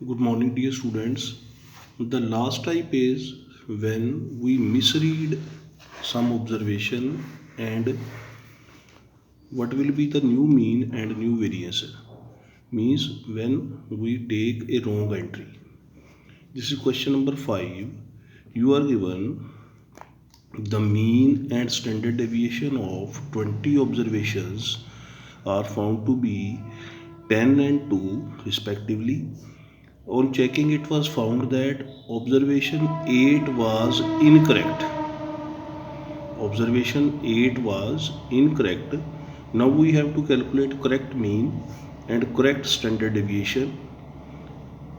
Good morning, dear students. The last type is when we misread some observation and what will be the new mean and new variance. Means when we take a wrong entry. This is question number 5. You are given the mean and standard deviation of 20 observations are found to be 10 and 2 respectively. On checking, it was found that observation 8 was incorrect. Observation 8 was incorrect. Now we have to calculate correct mean and correct standard deviation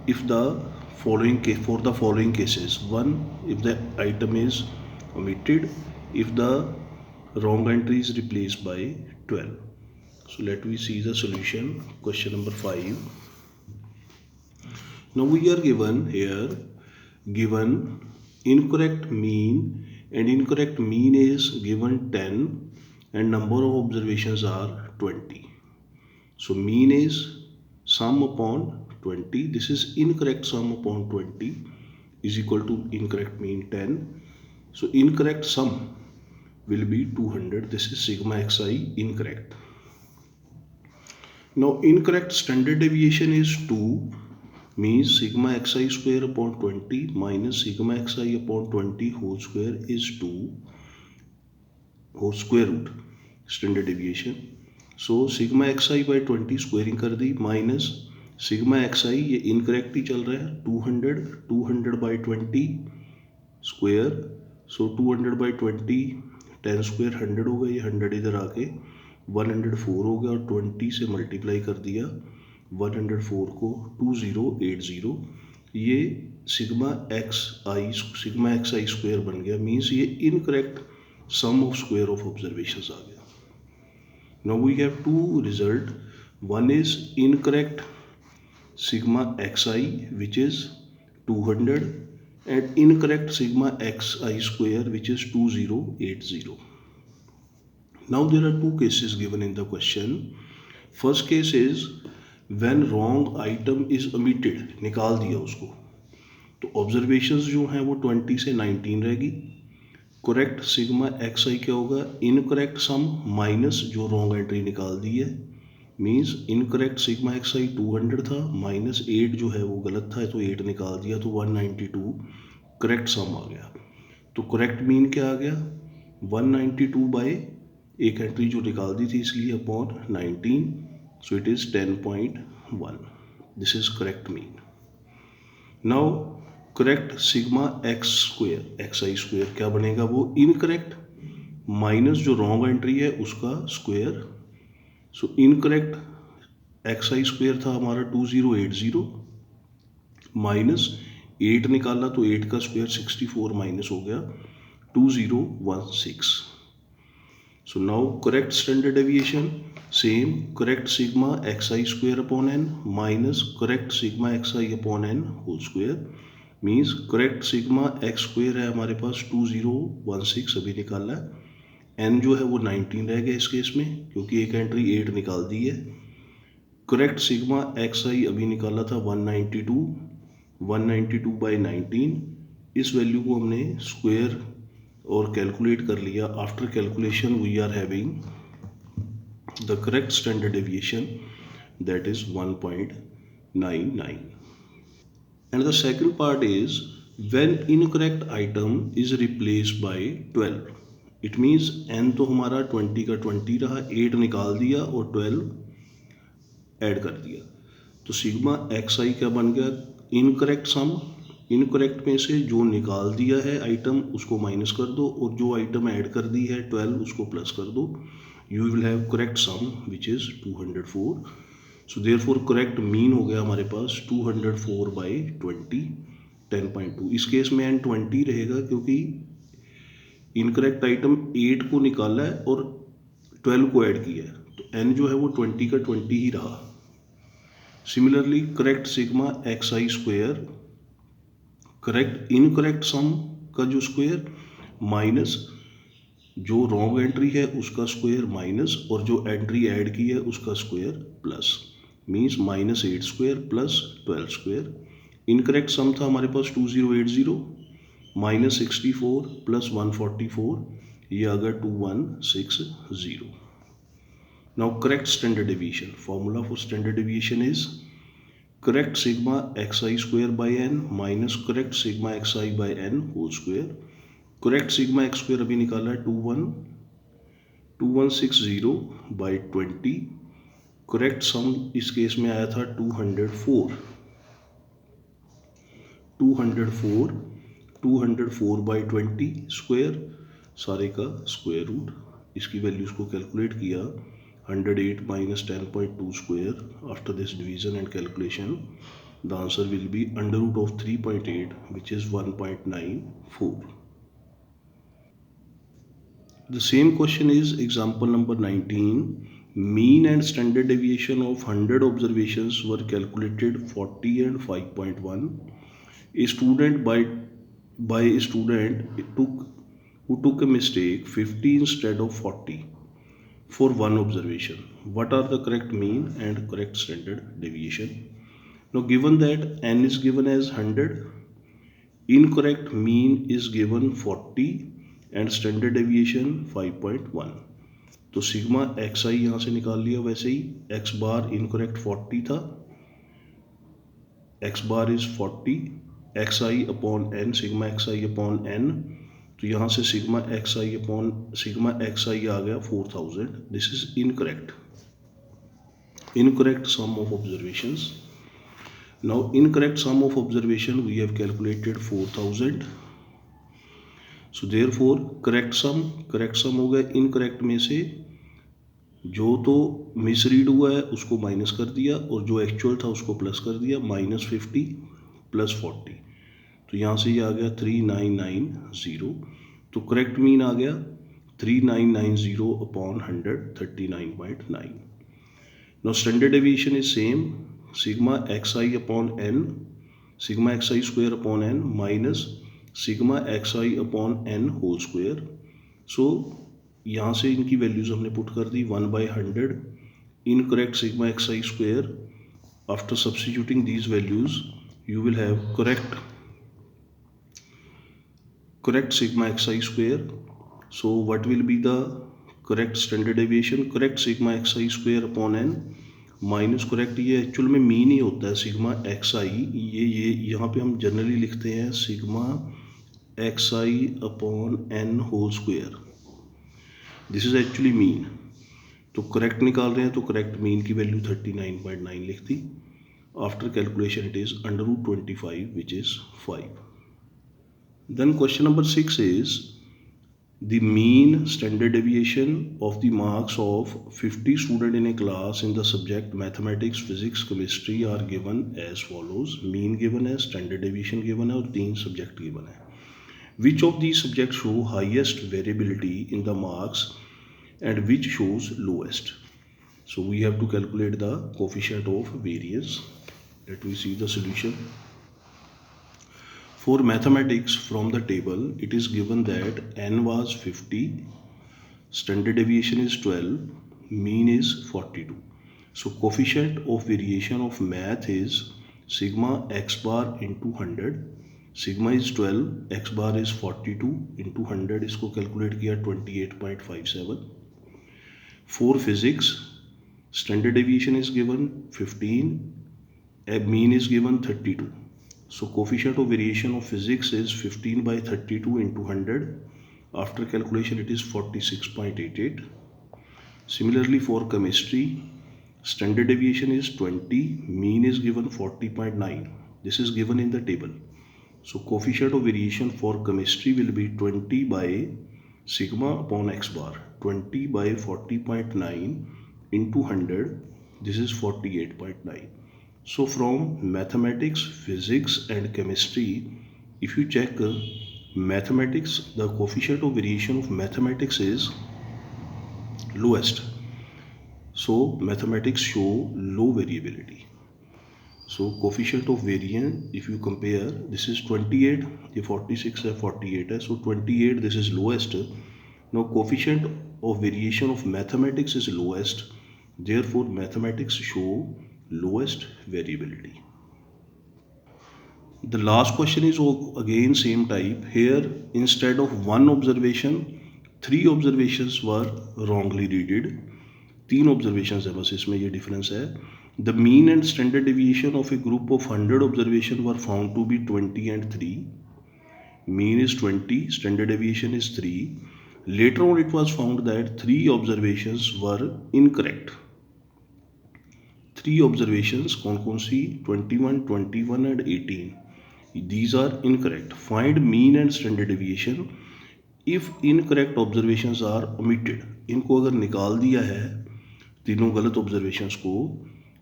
if the following case for the following cases. One, if the item is omitted, if the wrong entry is replaced by 12. So let me see the solution. Question number 5. Now we are given incorrect mean, and incorrect mean is given 10 and number of observations are 20. So mean is sum upon 20. This is incorrect sum upon 20 is equal to incorrect mean 10. So incorrect sum will be 200. This is sigma xi incorrect. Now incorrect standard deviation is 2. Means sigma xi square upon 20 minus sigma xi upon 20 whole square is 2 whole square root standard deviation. So sigma xi by 20 squaring कर दी minus sigma xi, ये incorrect ही चल रहा है 200 by 20 square. So 200 by 20 10 square 100 हो गया. ये 100 इधर आके 104 हो गया और 20 से मल्टीप्लाई कर दिया 104 को 2080. ये सिग्मा xi स्क्वेयर बन गया. मीन्स ये incorrect sum of square of observations आ गया. Now we have to result. One is incorrect sigma xi which is 200 and incorrect sigma xi square which is 2080. Now there are two cases given in the question. First case is when wrong item is omitted, निकाल दिया उसको, तो observations जो हैं वो 20 से 19 रहेगी. Correct sigma xi क्या होगा, इनकरेक्ट सम माइनस जो रॉन्ग एंट्री निकाल दी है. मीन्स इनकरेक्ट सिग्मा xi 200 था माइनस 8 जो है वो गलत था, तो 8 निकाल दिया तो 192 करेक्ट सम आ गया. तो करेक्ट मीन क्या आ गया 192 बाय एक एंट्री जो निकाल दी थी इसलिए upon 19. So it is 10.1. This is correct mean. Now correct sigma xi square क्या बनेगा, वो इनकरेक्ट माइनस जो रॉन्ग एंट्री है उसका square. So incorrect xi square था हमारा 2080 माइनस 8 निकाला तो 8 का स्क्वेयर 64 माइनस हो गया 2016. So now correct standard deviation same, correct sigma xi square upon n minus correct sigma xi upon n whole square. Means correct sigma x square है हमारे पास 2016 अभी निकाला है. n जो है वो 19 रह गया इस केस में क्योंकि एक एंट्री 8 निकाल दी है. करेक्ट सिग्मा xi अभी निकाला था 192 by 19. इस वैल्यू को हमने स्क्वायर और कैलकुलेट कर लिया. After calculation we are having the correct standard deviation that is 1.99. And the second part is when incorrect item is replaced by 12. It means n तो हमारा 20 का 20 रहा, 8 निकाल दिया और 12 ऐड कर दिया. तो सिग्मा xi क्या बन गया, इनकरेक्ट सम. इनकरेक्ट में से जो निकाल दिया है आइटम उसको माइनस कर दो और जो आइटम ऐड कर दी है 12 उसको प्लस कर दो. You will have correct sum which is 204. So therefore correct mean हो गया हमारे पास 204 by 20 10.2. इस केस में n 20 रहेगा क्योंकि इनकरेक्ट आइटम 8 को निकाला है और 12 को ऐड किया है तो n जो है वो 20 का 20 ही रहा. Similarly correct sigma xi square correct incorrect sum का जो स्क्वायर माइनस जो रॉन्ग एंट्री है उसका स्क्वायर माइनस और जो एंट्री ऐड की है उसका square plus. Means -8 square plus 12 square. Incorrect sum था हमारे पास 2080, -64 प्लस 144, ये आ गया 2160। Now correct standard deviation, formula for standard deviation is correct sigma xi square by n minus correct sigma xi by n whole square। correct sigma x square अभी निकाला है 2160 by 20। correct sum इस case में आया था 204 by 20 square, सारे का square root. इसकी वैल्यूज को कैलकुलेट किया, 108 minus 10.2 square। After this division and calculation, the answer will be under root of 3.8, which is 1.94. The same question is example number 19. Mean and standard deviation of 100 observations were calculated 40 and 5.1. A student by a student who took a mistake 50 instead of 40 for one observation. What are the correct mean and correct standard deviation? Now given that n is given as 100, incorrect mean is given 40 and standard deviation 5.1। तो sigma x आई यहाँ से निकाल लिया, वैसे ही x बार incorrect 40 था, x bar is 40, x i upon n, sigma x i upon n, तो यहाँ से सिग्मा एक्स आई आ गया 4000। This is incorrect sum of observations. Now incorrect sum of observation we have calculated 4000। So therefore correct sum हो गया incorrect में से जो तो मिसरीड हुआ है उसको माइनस कर दिया और जो एक्चुअल था उसको प्लस कर दिया, -50 प्लस 40, तो यहाँ से ये आ गया 3990। तो करेक्ट मीन आ गया 3990 upon 100, 39.9। Now standard deviation is same, sigma x i upon n, sigma x i square upon n minus sigma x i upon n whole square. So यहाँ से इनकी वैल्यूज हमने पुट कर दी 1/100 incorrect sigma x i square. After substituting these values you will have correct sigma xi square. So what will be the correct standard deviation? correct sigma xi square upon n minus correct, ये actual में mean he होता है sigma x आई, ये यहाँ पे हम generally लिखते हैं sigma x i upon n whole square, this is actually mean. तो करेक्ट निकाल रहे हैं तो करेक्ट मीन की वैल्यू 39.9 लिख दी। After calculation it is under root 25, which is 5. Then question number 6 is the mean standard deviation of the marks of 50 students in a class in the subject mathematics, physics, chemistry are given as follows। mean given है, standard deviation given है और 3 subject given है। which of these subjects show highest variability in the marks and which shows lowest? So we have to calculate the coefficient of variance। Let me see the solution. For mathematics, from the table it is given that n was 50, standard deviation is 12, mean is 42. So coefficient of variation of math is sigma x bar into 100, sigma is 12, x bar is 42 into 100, इसको calculate किया 28.57। For physics, standard deviation is given 15, mean is given 32, so coefficient of variation of physics is 15 by 32 into 100, after calculation it is 46.88। similarly for chemistry, standard deviation is 20, mean is given 40.9, this is given in the table, so coefficient of variation for chemistry will be 20 by sigma upon x bar, 20 by 40.9 into 100, this is 48.9। So from mathematics, physics and chemistry, if you check mathematics, the coefficient of variation of mathematics is lowest, so mathematics show low variability। So coefficient of variance, if you compare, this is 28, ये 46 है, 48 है, so 28 this is lowest। now coefficient of variation of mathematics is lowest, therefore mathematics show lowest variability. The last question is again same type. Here instead of one observation, 3 observations were wrongly readed. 3 observations है बस इसमें ये difference है. The mean and standard deviation of a group of 100 observations were found to be 20 and 3. Mean is 20, standard deviation is 3. Later on it was found that 3 observations were incorrect. 3 observations कौन कौन सी 21, 21 and 18. These are incorrect. Find mean and standard deviation if incorrect observations are omitted. इनको अगर निकाल दिया है तीनों गलत observations को,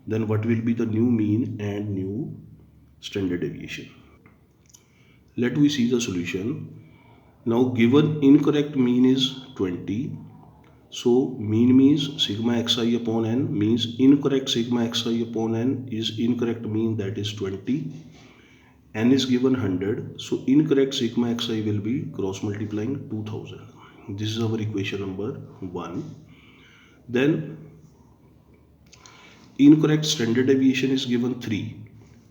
then what will be the new mean and new standard deviation? Let we see the solution. Now given incorrect mean is 20. So mean means sigma xi upon n, means incorrect sigma xi upon n is incorrect mean, that is 20. N is given 100, so incorrect sigma xi will be cross multiplying 2000. This is our equation number 1. Then incorrect standard deviation is given 3.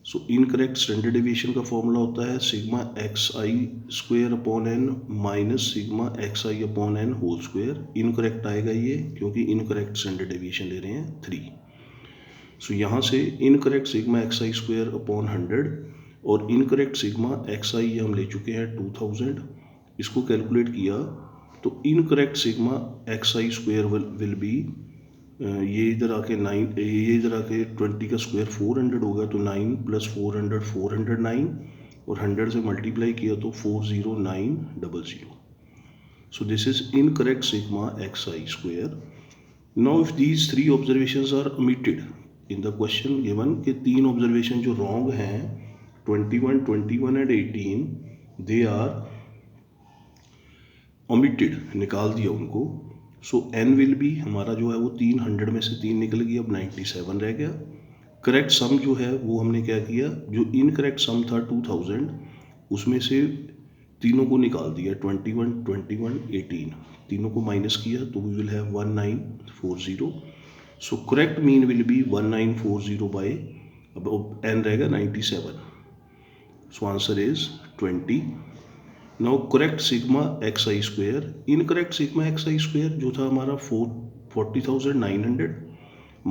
So incorrect standard deviation का formula होता है sigma xi square upon n minus sigma xi upon n whole square. Incorrect आएगा ये क्योंकि incorrect standard deviation ले रहे हैं 3. So यहाँ से incorrect sigma xi square upon 100 और इनकरेक्ट सिग्मा एक्स आई हम ले चुके हैं 2000. इसको कैलकुलेट किया तो incorrect sigma x i square will be, ये इधर आके 9, ये इधर आके 20 का स्क्वायर 400 होगा, तो 9 + 400 409 और 100 से मल्टीप्लाई किया तो 40900. So this is incorrect sigma x i square. Now if these 3 observations are omitted in the question given के 3 ऑब्जर्वेशन जो रॉन्ग हैं 21, 21 and 18, they are omitted, निकाल दिया उनको. सो n will be हमारा जो है वो 300 में से 3 निकल गया, अब 97 रह गया. करेक्ट सम जो है वो हमने क्या किया, जो इनकरेक्ट सम था 2000 उसमें से तीनों को निकाल दिया, 21, 21, 18 तीनों को माइनस किया तो we will have 1940. So correct mean will be 1940 by, अब n रहेगा 97. So answer is 20. Now correct sigma xi square. Incorrect sigma xi square जो था हमारा 40,900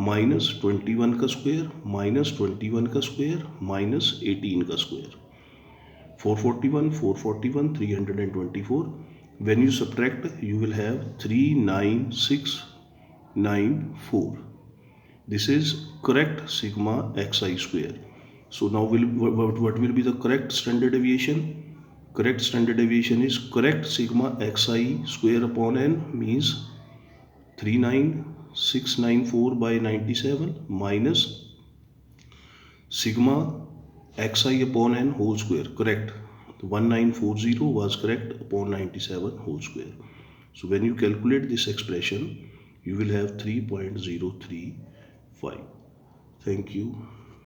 माइनस 21 का स्क्वायर माइनस 21 का स्क्वायर माइनस 18 का square, 441, 324. When you subtract you will have 39694. This is correct sigma xi square. So now what will be the correct standard deviation? Correct standard deviation is correct sigma xi square upon n, means 39694 by 97 minus sigma xi upon n whole square. Correct. 1940 was correct upon 97 whole square. So when you calculate this expression, you will have 3.035. Thank you.